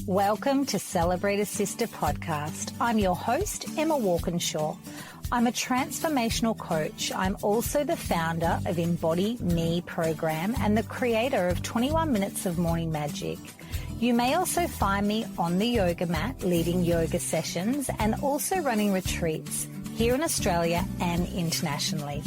Welcome to Celebrate a Sister podcast. I'm your host, Emma Walkinshaw. I'm a transformational coach. I'm also the founder of Embody Me program and the creator of 21 Minutes of Morning Magic. You may also find me on the yoga mat leading yoga sessions and also running retreats here in Australia and internationally.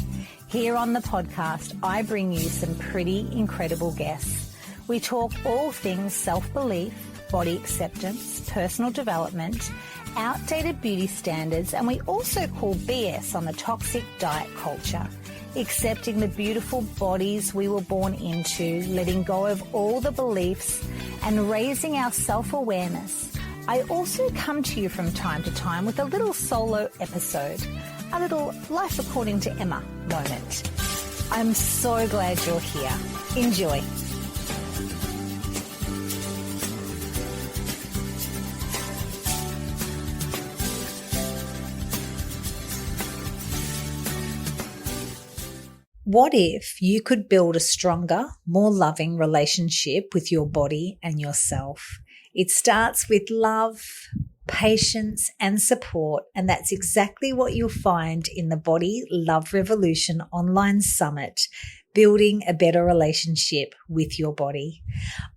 Here on the podcast, I bring you some pretty incredible guests. We talk all things self-belief, body acceptance, personal development, outdated beauty standards, and we also call BS on the toxic diet culture, accepting the beautiful bodies we were born into, letting go of all the beliefs, and raising our self-awareness. I also come to you from time to time with a little solo episode, a little Life According to Emma moment. I'm so glad you're here. Enjoy. What if you could build a stronger, more loving relationship with your body and yourself? It starts with love, patience, and support, and that's exactly what you'll find in the Body Love Revolution online summit, Building a Better Relationship with Your Body.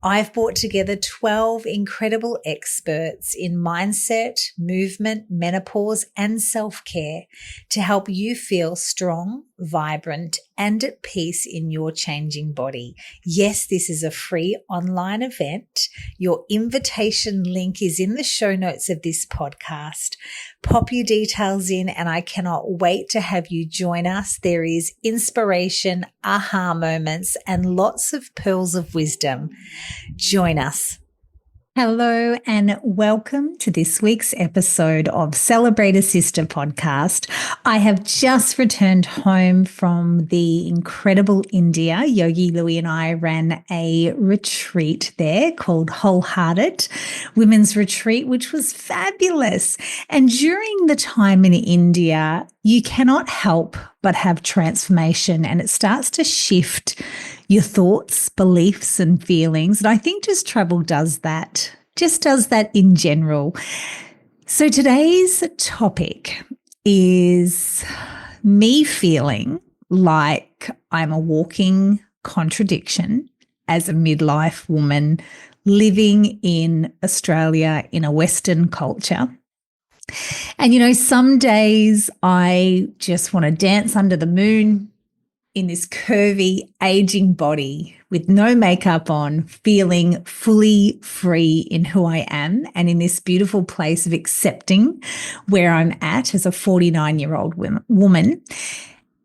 I've brought together 12 incredible experts in mindset, movement, menopause, and self-care to help you feel strong, vibrant, and at peace in your changing body. Yes, this is a free online event. Your invitation link is in the show notes of this podcast. Pop your details in, and I cannot wait to have you join us. There is inspiration, aha moments, and lots of pearls of wisdom. Join us. Hello and welcome to this week's episode of Celebrate a Sister podcast. I have just returned home from the incredible India. Yogi Louie and I ran a retreat there called Wholehearted Women's Retreat, which was fabulous. And during the time in India, you cannot help but have transformation, and it starts to shift your thoughts, beliefs, and feelings. And I think just travel does that in general. So today's topic is me feeling like I'm a walking contradiction as a midlife woman living in Australia in a Western culture. And, you know, some days I just want to dance under the moon in this curvy, aging body with no makeup on, feeling fully free in who I am and in this beautiful place of accepting where I'm at as a 49-year-old woman.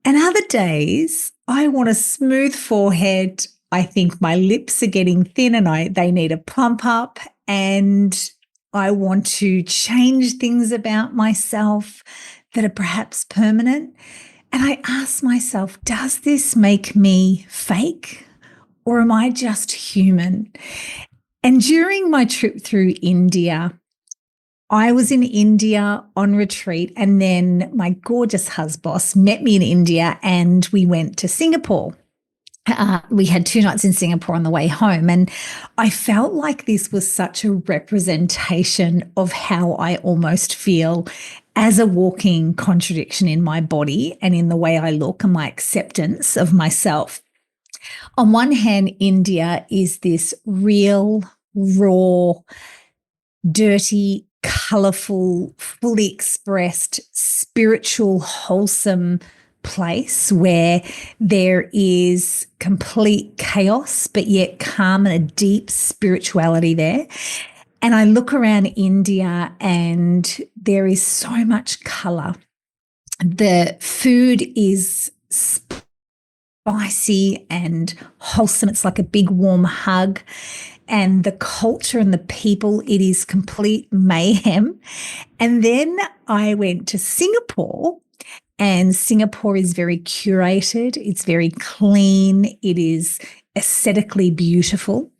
And other days I want a smooth forehead. I think my lips are getting thin and they need a plump up, and I want to change things about myself that are perhaps permanent. And I ask myself, does this make me fake, or am I just human? And during my trip through India, I was in India on retreat, and then my gorgeous husband met me in India and we went to Singapore. We had 2 nights in Singapore on the way home, and I felt like this was such a representation of how I almost feel as a walking contradiction in my body and in the way I look and my acceptance of myself. On one hand, India is this real, raw, dirty, colourful, fully expressed, spiritual, wholesome place where there is complete chaos, but yet calm and a deep spirituality there. And I look around India and there is so much colour. The food is spicy and wholesome. It's like a big warm hug. And the culture and the people, it is complete mayhem. And then I went to Singapore, and Singapore is very curated. It's very clean. It is aesthetically beautiful.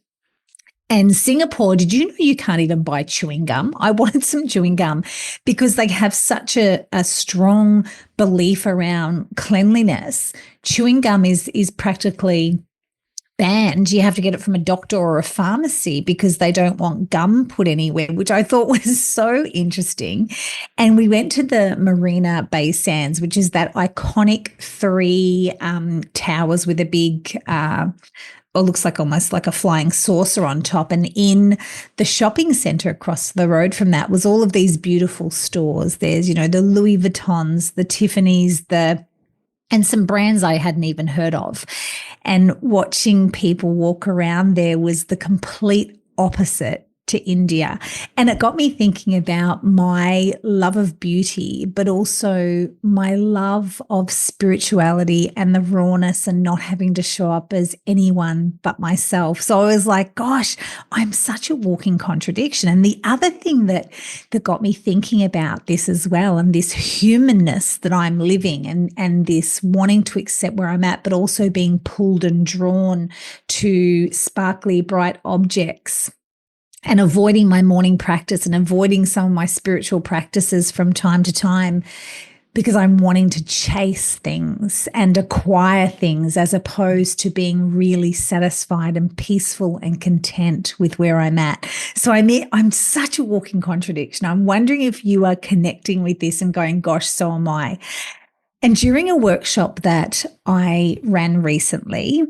And Singapore, did you know you can't even buy chewing gum? I wanted some chewing gum because they have such a strong belief around cleanliness. Chewing gum is practically banned. You have to get it from a doctor or a pharmacy because they don't want gum put anywhere, which I thought was so interesting. And we went to the Marina Bay Sands, which is that iconic three towers with a big or looks like almost like a flying saucer on top. And in the shopping center across the road from that was all of these beautiful stores. There's, the Louis Vuittons, the Tiffany's, and some brands I hadn't even heard of. And watching people walk around there was the complete opposite to India. And it got me thinking about my love of beauty, but also my love of spirituality and the rawness and not having to show up as anyone but myself. So I was like, gosh, I'm such a walking contradiction. And the other thing that got me thinking about this as well, and this humanness that I'm living and this wanting to accept where I'm at, but also being pulled and drawn to sparkly, bright objects, and avoiding my morning practice and avoiding some of my spiritual practices from time to time because I'm wanting to chase things and acquire things as opposed to being really satisfied and peaceful and content with where I'm at. So I'm such a walking contradiction. I'm wondering if you are connecting with this and going, gosh, so am I. And during a workshop that I ran recently,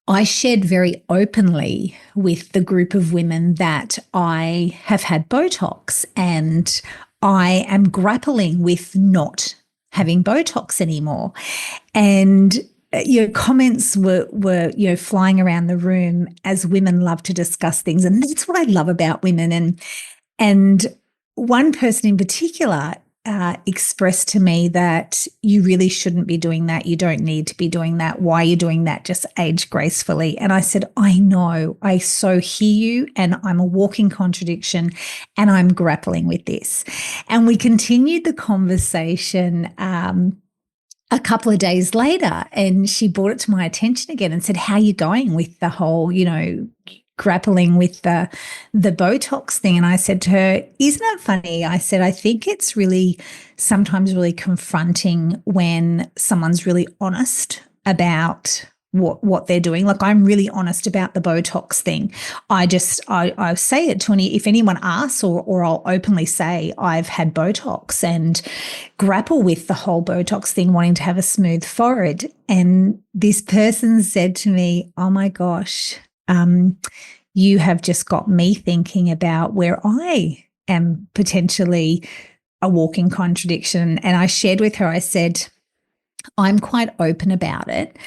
I shared very openly with the group of women that I have had Botox and I am grappling with not having Botox anymore. And comments were flying around the room as women love to discuss things. And that's what I love about women. And one person in particular expressed to me that you really shouldn't be doing that. You don't need to be doing that. Why are you doing that? Just age gracefully. And I said, I know, I so hear you, and I'm a walking contradiction, and I'm grappling with this. And we continued the conversation a couple of days later, and she brought it to my attention again and said, how are you going with the whole, grappling with the Botox thing? And I said to her, isn't it funny? I said, I think it's sometimes really confronting when someone's really honest about what they're doing. Like, I'm really honest about the Botox thing. I say it to if anyone asks, or I'll openly say I've had Botox and grapple with the whole Botox thing, wanting to have a smooth forehead. And this person said to me, oh my gosh, you have just got me thinking about where I am potentially a walking contradiction. And I shared with her, I said, I'm quite open about it,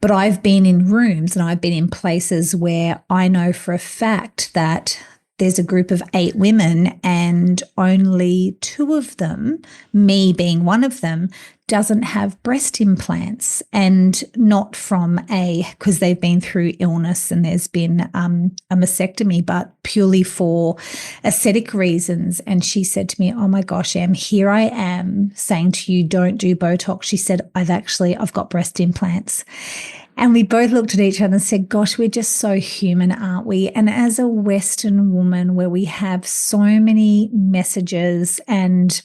but I've been in rooms and I've been in places where I know for a fact that there's a group of 8 women and only 2 of them, me being one of them, doesn't have breast implants, and not from because they've been through illness and there's been a mastectomy, but purely for aesthetic reasons. And she said to me, oh my gosh, Em, here I am saying to you, don't do Botox. She said, I've got breast implants. And we both looked at each other and said, gosh, we're just so human, aren't we? And as a Western woman, where we have so many messages and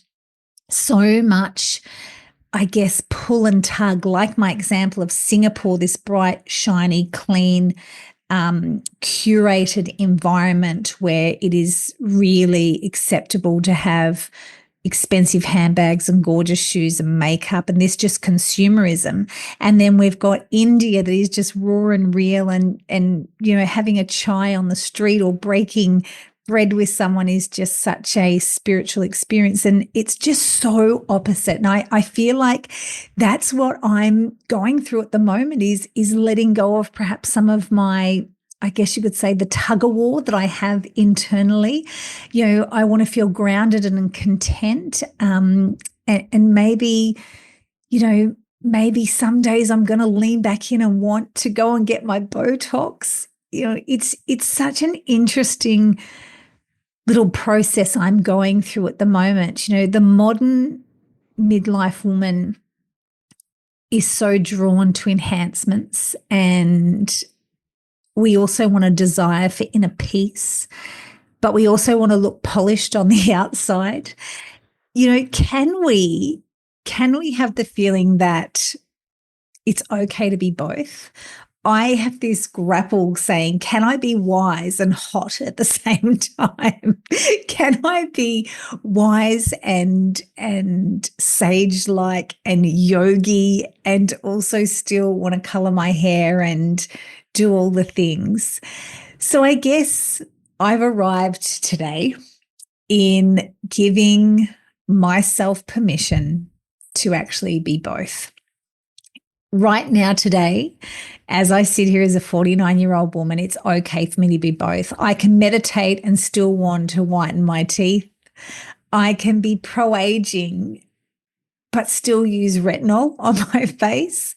so much, I guess, pull and tug, like my example of Singapore, this bright, shiny, clean, curated environment where it is really acceptable to have expensive handbags and gorgeous shoes and makeup, and this just consumerism. And then we've got India that is just raw and real, and having a chai on the street or breaking bread with someone is just such a spiritual experience. And it's just so opposite. And I feel like that's what I'm going through at the moment is letting go of perhaps some of my, I guess you could say, the tug of war that I have internally. I want to feel grounded and content. And maybe, maybe some days I'm going to lean back in and want to go and get my Botox. It's such an interesting little process I'm going through at the moment. The modern midlife woman is so drawn to enhancements, and we also want to desire for inner peace, but we also want to look polished on the outside. Can we have the feeling that it's okay to be both? I have this grapple saying, can I be wise and hot at the same time? Can I be wise and sage-like and yogi and also still want to color my hair and do all the things? So I guess I've arrived today in giving myself permission to actually be both. Right now, today, as I sit here as a 49-year-old woman, it's okay for me to be both. I can meditate and still want to whiten my teeth. I can be pro-aging, but still use retinol on my face.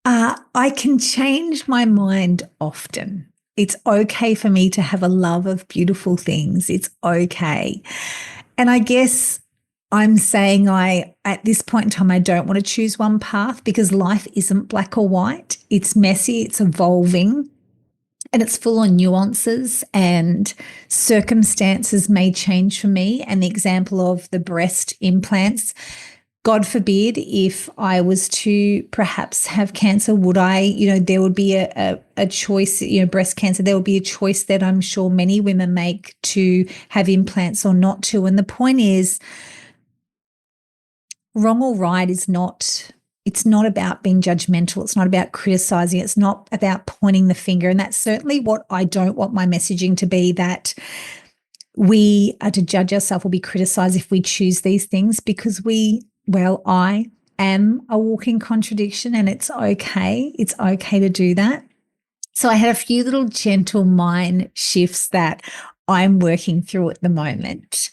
I can change my mind often. It's okay for me to have a love of beautiful things. It's okay. And I guess I'm saying at this point in time, I don't want to choose one path because life isn't black or white. It's messy, it's evolving, and it's full of nuances, and circumstances may change for me. And the example of the breast implants, God forbid, if I was to perhaps have cancer, would I, there would be a choice, breast cancer, there would be a choice that I'm sure many women make to have implants or not to. And the point is, wrong or right it's not about being judgmental. It's not about criticizing. It's not about pointing the finger. And that's certainly what I don't want my messaging to be, that we are to judge ourselves or be criticized if we choose these things, because I am a walking contradiction, and it's okay. It's okay to do that. So I had a few little gentle mind shifts that I'm working through at the moment.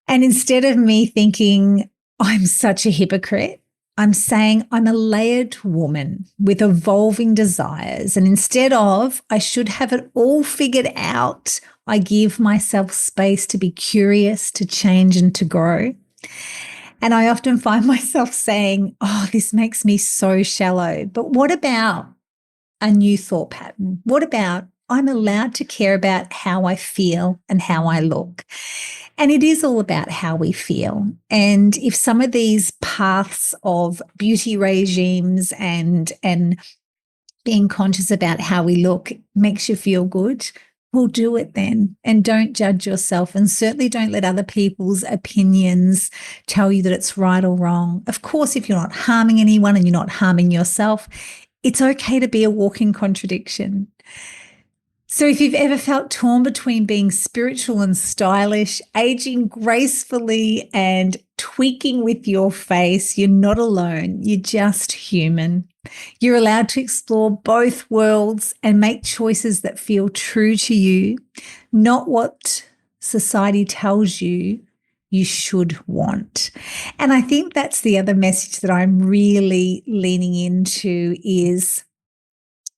And instead of me thinking I'm such a hypocrite, I'm saying I'm a layered woman with evolving desires. And instead of I should have it all figured out, I give myself space to be curious, to change, and to grow. And I often find myself saying, oh, this makes me so shallow. But what about a new thought pattern? What about I'm allowed to care about how I feel and how I look? And it is all about how we feel. And if some of these paths of beauty regimes and being conscious about how we look makes you feel good, well, do it then, and don't judge yourself, and certainly don't let other people's opinions tell you that it's right or wrong. Of course, if you're not harming anyone and you're not harming yourself, it's okay to be a walking contradiction. So if you've ever felt torn between being spiritual and stylish, aging gracefully and tweaking with your face, you're not alone. You're just human. You're allowed to explore both worlds and make choices that feel true to you, not what society tells you you should want. And I think that's the other message that I'm really leaning into is,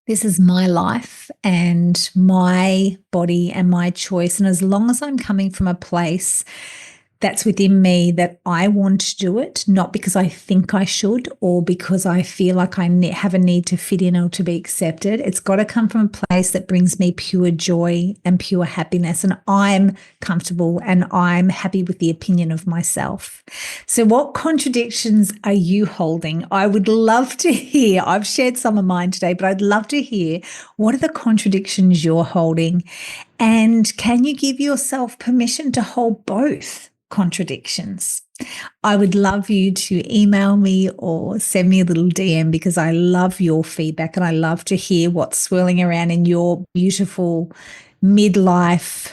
this is my life and my body and my choice. And as long as I'm coming from a place that's within me that I want to do it, not because I think I should or because I feel like I have a need to fit in or to be accepted. It's got to come from a place that brings me pure joy and pure happiness. And I'm comfortable and I'm happy with the opinion of myself. So what contradictions are you holding? I would love to hear. I've shared some of mine today, but I'd love to hear, what are the contradictions you're holding? And can you give yourself permission to hold both contradictions? I would love you to email me or send me a little DM, because I love your feedback and I love to hear what's swirling around in your beautiful midlife,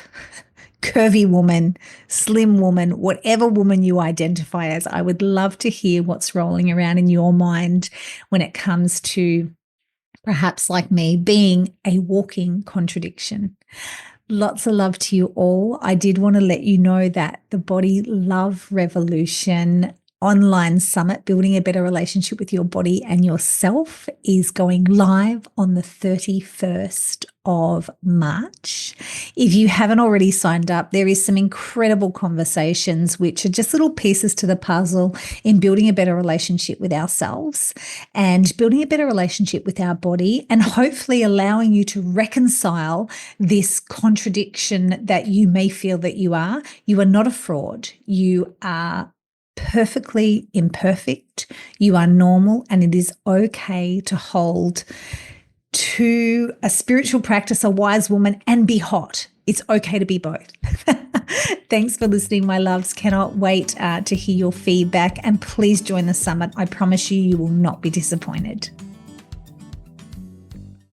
curvy woman, slim woman, whatever woman you identify as. I would love to hear what's rolling around in your mind when it comes to, perhaps like me, being a walking contradiction. Lots of love to you all. I did want to let you know that the Body Love Revolution online summit, Building a Better Relationship with Your Body and Yourself, is going live on the 31st of March. If you haven't already signed up, there is some incredible conversations which are just little pieces to the puzzle in building a better relationship with ourselves and building a better relationship with our body, and hopefully allowing you to reconcile this contradiction that you may feel that you are. You are not a fraud. You are perfectly imperfect. You are normal, and it is okay to hold to a spiritual practice, a wise woman, and be hot. It's okay to be both. Thanks for listening, my loves. Cannot wait to hear your feedback, and please join the summit. I promise you, you will not be disappointed.